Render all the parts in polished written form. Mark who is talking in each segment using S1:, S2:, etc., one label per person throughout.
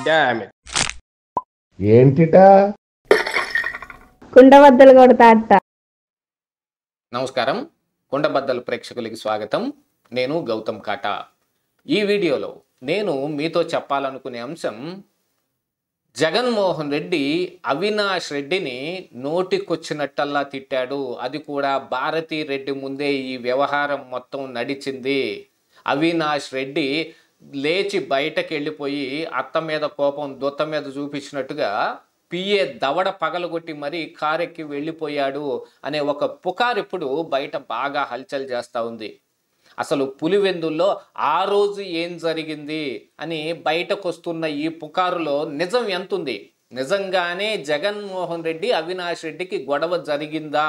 S1: Damn it.
S2: ఏంటిటా
S3: కుండబద్దలు కొడతా అత్త.
S1: నమస్కారం, కొండబద్దలు ప్రేక్షకులకి స్వాగతం. నేను గౌతమ్ కాటా. ఈ వీడియోలో నేను మీతో చెప్పాలనుకునే అంశం, జగన్మోహన్ రెడ్డి అవినాష్ రెడ్డిని నోటికొచ్చినట్టల్లా తిట్టాడు. అది కూడా భారతీ రెడ్డి ముందే ఈ వ్యవహారం మొత్తం నడిచింది. అవినాష్ రెడ్డి లేచి బయటకు వెళ్ళిపోయి అత్త మీద కోపం దొత్త మీద చూపించినట్టుగా పిఏ దవడ పగలగొట్టి మరీ కారెక్కి వెళ్ళిపోయాడు అనే ఒక పుకారు ఇప్పుడు బయట బాగా హల్చల్ చేస్తూ ఉంది. అసలు పులివెందుల్లో ఆ రోజు ఏం జరిగింది అని బయటకు వస్తున్న ఈ పుకారులో నిజం ఎంతుంది? నిజంగానే జగన్మోహన్ రెడ్డి అవినాష్ రెడ్డికి గొడవ జరిగిందా?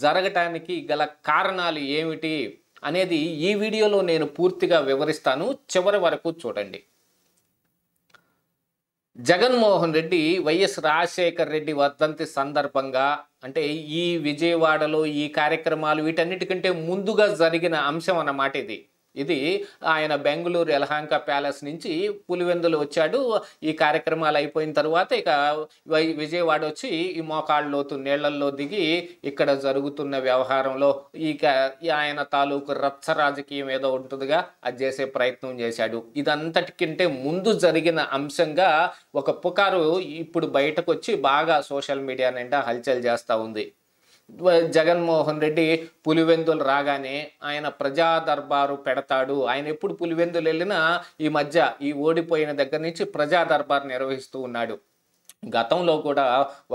S1: జరగటానికి గల కారణాలు ఏమిటి అనేది ఈ వీడియోలో నేను పూర్తిగా వివరిస్తాను. చివరి వరకు చూడండి. జగన్మోహన్ రెడ్డి వైఎస్ రాజశేఖర్ రెడ్డి వర్ధంతి సందర్భంగా, అంటే ఈ విజయవాడలో ఈ కార్యక్రమాలు వీటన్నిటికంటే ముందుగా జరిగిన అంశం అన్నమాట ఇది ఆయన బెంగళూరు యలహంక ప్యాలెస్ నుంచి పులివెందులు వచ్చాడు. ఈ కార్యక్రమాలు అయిపోయిన తర్వాత ఇక విజయవాడ వచ్చి ఈ మోకాళ్ళ లోతు నీళ్లల్లో దిగి ఇక్కడ జరుగుతున్న వ్యవహారంలో ఆయన తాలూకు రచ్చ రాజకీయం ఏదో ఉంటుందిగా అది చేసే ప్రయత్నం చేశాడు. ఇదంతటికంటే ముందు జరిగిన అంశంగా ఒక పుకారు ఇప్పుడు బయటకు వచ్చి బాగా సోషల్ మీడియా నిండా హల్చల్ చేస్తూ ఉంది. జగన్మోహన్ రెడ్డి పులివెందులు రాగానే ఆయన ప్రజా దర్బారు పెడతాడు. ఆయన ఎప్పుడు పులివెందులు వెళ్ళినా ఈ మధ్య ఈ ఓడిపోయిన దగ్గర నుంచి ప్రజా దర్బారు నిర్వహిస్తూ ఉన్నాడు. గతంలో కూడా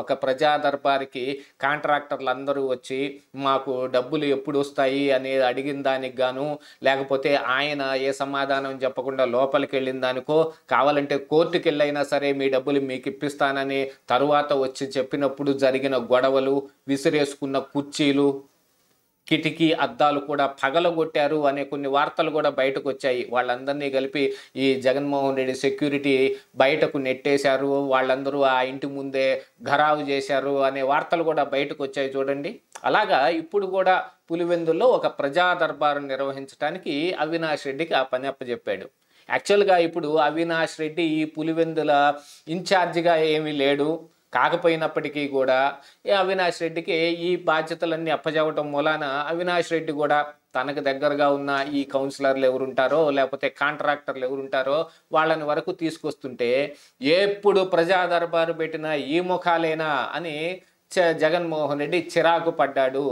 S1: ఒక ప్రజా దర్బారికి కాంట్రాక్టర్లు అందరూ వచ్చి మాకు డబ్బులు ఎప్పుడు వస్తాయి అనేది అడిగిన దానికి గాను, లేకపోతే ఆయన ఏ సమాధానం చెప్పకుండా లోపలికి వెళ్ళిన దానికో, కావాలంటే కోర్టుకి వెళ్ళైనా సరే మీ డబ్బులు మీకు ఇప్పిస్తానని తరువాత వచ్చి చెప్పినప్పుడు జరిగిన గొడవలు, విసిరేసుకున్న కుర్చీలు, కిటికీ అద్దాలు కూడా పగలగొట్టారు అనే కొన్ని వార్తలు కూడా బయటకు వచ్చాయి. వాళ్ళందరినీ కలిపి ఈ జగన్మోహన్ రెడ్డి సెక్యూరిటీ బయటకు నెట్టేశారు, వాళ్ళందరూ ఆ ఇంటి ముందే ఘరావు చేశారు అనే వార్తలు కూడా బయటకు వచ్చాయి చూడండి. అలాగా ఇప్పుడు కూడా పులివెందుల్లో ఒక ప్రజా దర్బారు నిర్వహించడానికి అవినాష్ రెడ్డికి ఆ పని అప్పచెప్పాడు. యాక్చువల్గా ఇప్పుడు అవినాష్ రెడ్డి ఈ పులివెందుల ఇన్ఛార్జిగా ఏమీ లేడు. కాకపోయినప్పటికీ కూడా అవినాష్ రెడ్డికి ఈ బాధ్యతలన్నీ అప్పచెప్పడం మూలాన అవినాష్ రెడ్డి కూడా తనకు దగ్గరగా ఉన్న ఈ కౌన్సిలర్లు ఎవరుంటారో లేకపోతే కాంట్రాక్టర్లు ఎవరుంటారో వాళ్ళని వరకు తీసుకొస్తుంటే ఎప్పుడు ప్రజా దర్బారు పెట్టినా ఈ ముఖాలేనా అని జగన్మోహన్ రెడ్డి చిరాకు పడ్డాడు.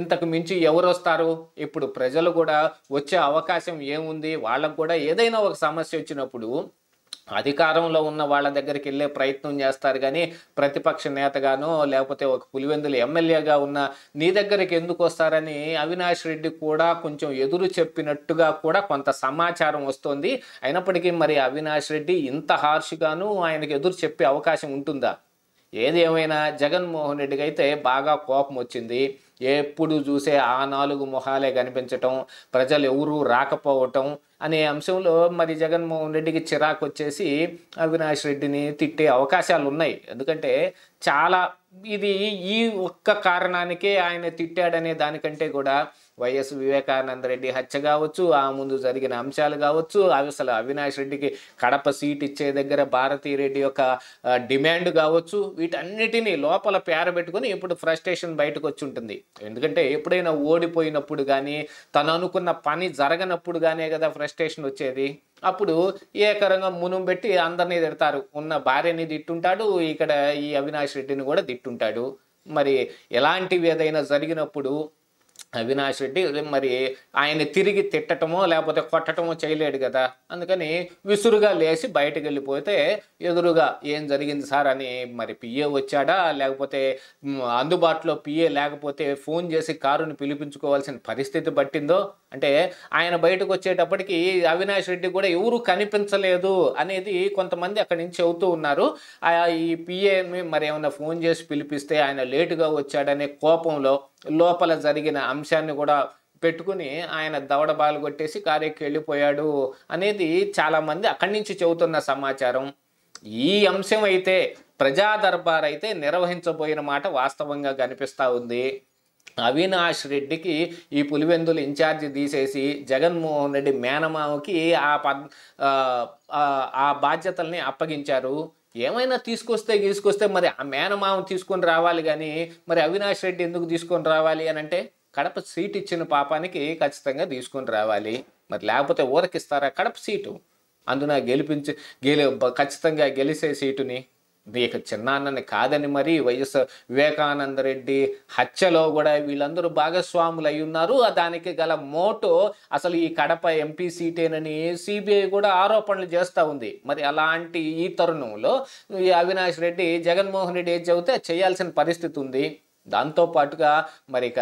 S1: ఇంతకు మించి ఎవరు వస్తారు? ఇప్పుడు ప్రజలు కూడా వచ్చే అవకాశం ఏముంది? వాళ్ళకు కూడా ఏదైనా ఒక సమస్య వచ్చినప్పుడు అధికారంలో ఉన్న వాళ్ళ దగ్గరికి వెళ్ళే ప్రయత్నం చేస్తారు, కానీ ప్రతిపక్ష నేతగానో లేకపోతే ఒక పులివెందులు ఎమ్మెల్యేగా ఉన్న నీ దగ్గరికి ఎందుకు వస్తారని అవినాష్ రెడ్డి కూడా కొంచెం ఎదురు చెప్పినట్టుగా కూడా కొంత సమాచారం వస్తుంది. అయినప్పటికీ మరి అవినాష్ రెడ్డి ఇంత హార్ష్గాను ఆయనకు ఎదురు చెప్పే అవకాశం ఉంటుందా? ఏది ఏమైనా జగన్మోహన్ రెడ్డికి అయితే బాగా కోపం వచ్చింది. ఎప్పుడు చూసే ఆ నాలుగు మొహాలే కనిపించటం, ప్రజలు ఎవరూ రాకపోవటం అనే అంశంలో మరి జగన్మోహన్ రెడ్డికి చిరాకు వచ్చేసి అవినాష్ రెడ్డిని తిట్టే అవకాశాలు ఉన్నాయి. ఎందుకంటే చాలా ఇది ఈ ఒక్క కారణానికే ఆయన తిట్టాడనే దానికంటే కూడా వైఎస్ వివేకానంద రెడ్డి హత్య కావచ్చు, ఆ ముందు జరిగిన అంశాలు కావచ్చు, అసలు అవినాష్ రెడ్డికి కడప సీట్ ఇచ్చే దగ్గర భారతీ రెడ్డి యొక్క డిమాండ్ కావచ్చు, వీటన్నిటినీ లోపల పేరబెట్టుకొని ఇప్పుడు ఫ్రస్ట్రేషన్ బయటకు వచ్చి ఉంటుంది. ఎందుకంటే ఎప్పుడైనా ఓడిపోయినప్పుడు కానీ తను అనుకున్న పని జరగనప్పుడు కానీ కదా ఫ్రస్ట్రేషన్ వచ్చేది. అప్పుడు ఏకరంగా మునుం పెట్టి అందరినీ తిడతారు. ఉన్న భార్యని తిట్టుంటాడు, ఇక్కడ ఈ అవినాష్ రెడ్డిని కూడా తిట్టుంటాడు. మరి ఎలాంటివి ఏదైనా జరిగినప్పుడు అవినాష్ రెడ్డి మరి ఆయన తిరిగి తిట్టటమో లేకపోతే కొట్టటమో చేయలేడు కదా. అందుకని విసురుగా లేచి బయటకు వెళ్ళిపోతే ఎదురుగా ఏం జరిగింది సార్ అని మరి పిఏ వచ్చాడా, లేకపోతే అందుబాటులో పిఏ లేకపోతే ఫోన్ చేసి కారుని పిలిపించుకోవాల్సిన పరిస్థితి పట్టిందో, అంటే ఆయన బయటకు వచ్చేటప్పటికి అవినాష్ రెడ్డి కూడా ఎవరు కనిపించలేదు అనేది కొంతమంది అక్కడి నుంచి చెబుతూ ఉన్నారు. ఈ పిఏని మరి ఏమైనా ఫోన్ చేసి పిలిపిస్తే ఆయన లేటుగా వచ్చాడనే కోపంలో లోపల జరిగిన అంశాన్ని కూడా పెట్టుకుని ఆయన దవడబాలు కొట్టేసి కారెక్కి వెళ్ళిపోయాడు అనేది చాలామంది అక్కడి నుంచి చెబుతున్న సమాచారం. ఈ అంశం అయితే ప్రజా దర్బార్ అయితే నిర్వహించబోయిన మాట వాస్తవంగా కనిపిస్తూ ఉంది. అవినాష్ రెడ్డికి ఈ పులివెందులు ఇన్ఛార్జి తీసేసి జగన్మోహన్ రెడ్డి మేనమామకి ఆ ఆ బాధ్యతల్ని అప్పగించారు. ఏమైనా తీసుకొస్తే మరి ఆ మేనమామ తీసుకొని రావాలి కానీ మరి అవినాష్ రెడ్డి ఎందుకు తీసుకొని రావాలి అని అంటే, కడప సీట్ ఇచ్చిన పాపానికి ఖచ్చితంగా తీసుకొని రావాలి. మరి లేకపోతే ఊరకిస్తారా కడప సీటు? అందున ఖచ్చితంగా గెలిచే సీటుని ఇక చిన్నాన్నని కాదని మరి వైఎస్ వివేకానంద రెడ్డి హత్యలో కూడా వీళ్ళందరూ భాగస్వాములు అయి ఉన్నారు. దానికి గల మోటో అసలు ఈ కడప ఎంపీ సీటేనని సిబిఐ కూడా ఆరోపణలు చేస్తూ ఉంది. మరి అలాంటి ఈ తరుణంలో ఈ అవినాష్ రెడ్డి జగన్మోహన్ రెడ్డి ఏది చెబితే చేయాల్సిన పరిస్థితి ఉంది. దాంతోపాటుగా మరి ఇక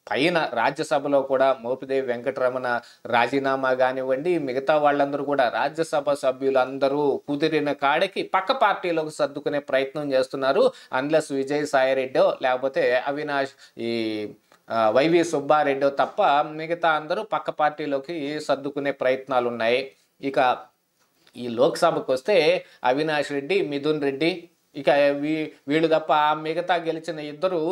S1: పైన రాజ్యసభలో కూడా మోపిదేవి వెంకటరమణ రాజీనామా కానివ్వండి, మిగతా వాళ్ళందరూ కూడా రాజ్యసభ సభ్యులందరూ కుదిరిన కాడికి పక్క పార్టీలోకి సర్దుకునే ప్రయత్నం చేస్తున్నారు. అన్లెస్ విజయసాయిరెడ్డో లేకపోతే అవినాష్ ఈ వైవి సుబ్బారెడ్డో తప్ప మిగతా అందరూ పక్క పార్టీలోకి సర్దుకునే ప్రయత్నాలు ఉన్నాయి. ఇక ఈ లోక్సభకు వస్తే అవినాష్ రెడ్డి, మిథున్ రెడ్డి, ఇక వీళ్ళు తప్ప మిగతా గెలిచిన ఇద్దరు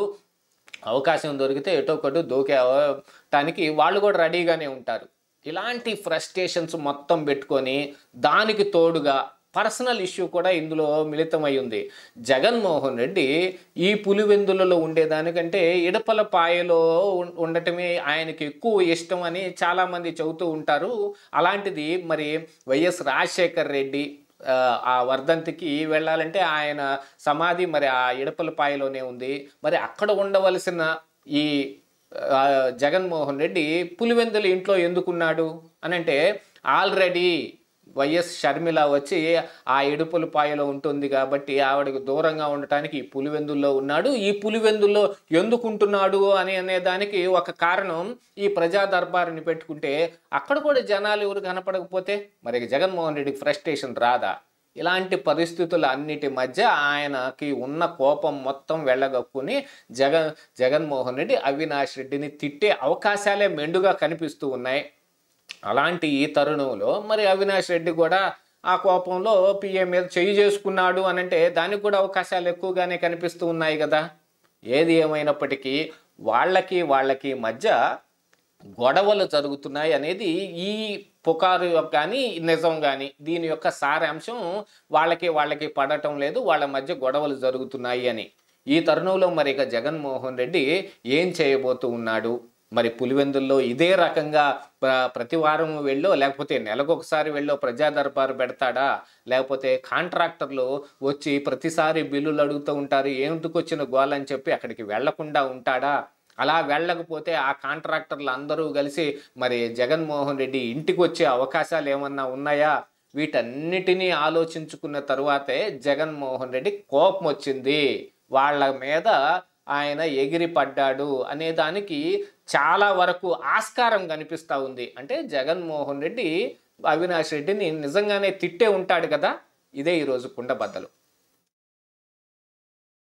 S1: అవకాశం దొరికితే ఎటో ఒకటి దూకేటానికి వాళ్ళు కూడా రెడీగానే ఉంటారు. ఇలాంటి ఫ్రస్ట్రేషన్స్ మొత్తం పెట్టుకొని దానికి తోడుగా పర్సనల్ ఇష్యూ కూడా ఇందులో మిళితమై ఉంది. జగన్మోహన్ రెడ్డి ఈ పులివెందులలో ఉండేదానికంటే ఇడపలపాయలో ఉండటమే ఆయనకి ఎక్కువ ఇష్టం అని చాలామంది చెబుతూ ఉంటారు. అలాంటిది మరి వైఎస్ రాజశేఖర్ రెడ్డి ఆ వర్ధంతికి వెళ్ళాలంటే ఆయన సమాధి మరి ఆ ఇడపలపాయలోనే ఉంది. మరి అక్కడ ఉండవలసిన ఈ జగన్మోహన్ రెడ్డి పులివెందుల ఇంట్లో ఎందుకున్నాడు అని అంటే, ఆల్రెడీ వైఎస్ షర్మిల వచ్చి ఆ ఇడుపులపాయలో ఉంటుంది కాబట్టి ఆవిడకు దూరంగా ఉండటానికి ఈ పులివెందుల్లో ఉన్నాడు. ఈ పులివెందుల్లో ఎందుకుంటున్నాడు అనేదానికి ఒక కారణం ఈ ప్రజా దర్బారుని పెట్టుకుంటే అక్కడ కూడా జనాలు ఎవరు కనపడకపోతే మరి జగన్మోహన్ రెడ్డికి ఫ్రస్ట్రేషన్ రాదా? ఇలాంటి పరిస్థితుల అన్నిటి మధ్య ఆయనకి ఉన్న కోపం మొత్తం వెళ్ళగక్కుని జగన్మోహన్ రెడ్డి అవినాష్ రెడ్డిని తిట్టే అవకాశాలే మెండుగా కనిపిస్తూ ఉన్నాయి. అలాంటి ఈ తరుణంలో మరి అవినాష్ రెడ్డి కూడా ఆ కోపంలో పిఏ మీద చేయి చేసుకున్నాడు అని అంటే దానికి కూడా అవకాశాలు ఎక్కువగానే కనిపిస్తూ ఉన్నాయి కదా. ఏది ఏమైనప్పటికీ వాళ్ళకి మధ్య గొడవలు జరుగుతున్నాయి అనేది ఈ పుకారు కానీ నిజం కానీ దీని యొక్క సారాంశం వాళ్ళకి పడటం లేదు. వాళ్ళ మధ్య గొడవలు జరుగుతున్నాయి అని. ఈ తరుణంలో మరి ఇక జగన్మోహన్ రెడ్డి ఏం చేయబోతూ ఉన్నాడు? మరి పులివెందుల్లో ఇదే రకంగా ప్రతి వారం వెళ్ళో లేకపోతే నెలకొకసారి వెళ్ళో ప్రజా దర్బారు పెడతాడా? లేకపోతే కాంట్రాక్టర్లు వచ్చి ప్రతిసారి బిల్లులు అడుగుతూ ఉంటారు, ఏమిటికి వచ్చిన గోలని చెప్పి అక్కడికి వెళ్లకుండా ఉంటాడా? అలా వెళ్ళకపోతే ఆ కాంట్రాక్టర్లు అందరూ కలిసి మరి జగన్మోహన్ రెడ్డి ఇంటికి వచ్చే అవకాశాలు ఏమన్నా ఉన్నాయా? వీటన్నిటినీ ఆలోచించుకున్న తరువాతే జగన్మోహన్ రెడ్డి కోపం వచ్చింది, వాళ్ళ మీద ఆయన ఎగిరి పడ్డాడు అనే దానికి చాలా వరకు ఆస్కారం కనిపిస్తూ ఉంది. అంటే జగన్మోహన్ రెడ్డి అవినాష్ రెడ్డిని నిజంగానే తిట్టే ఉంటాడు కదా. ఇదే ఈరోజు కుండబద్దలు.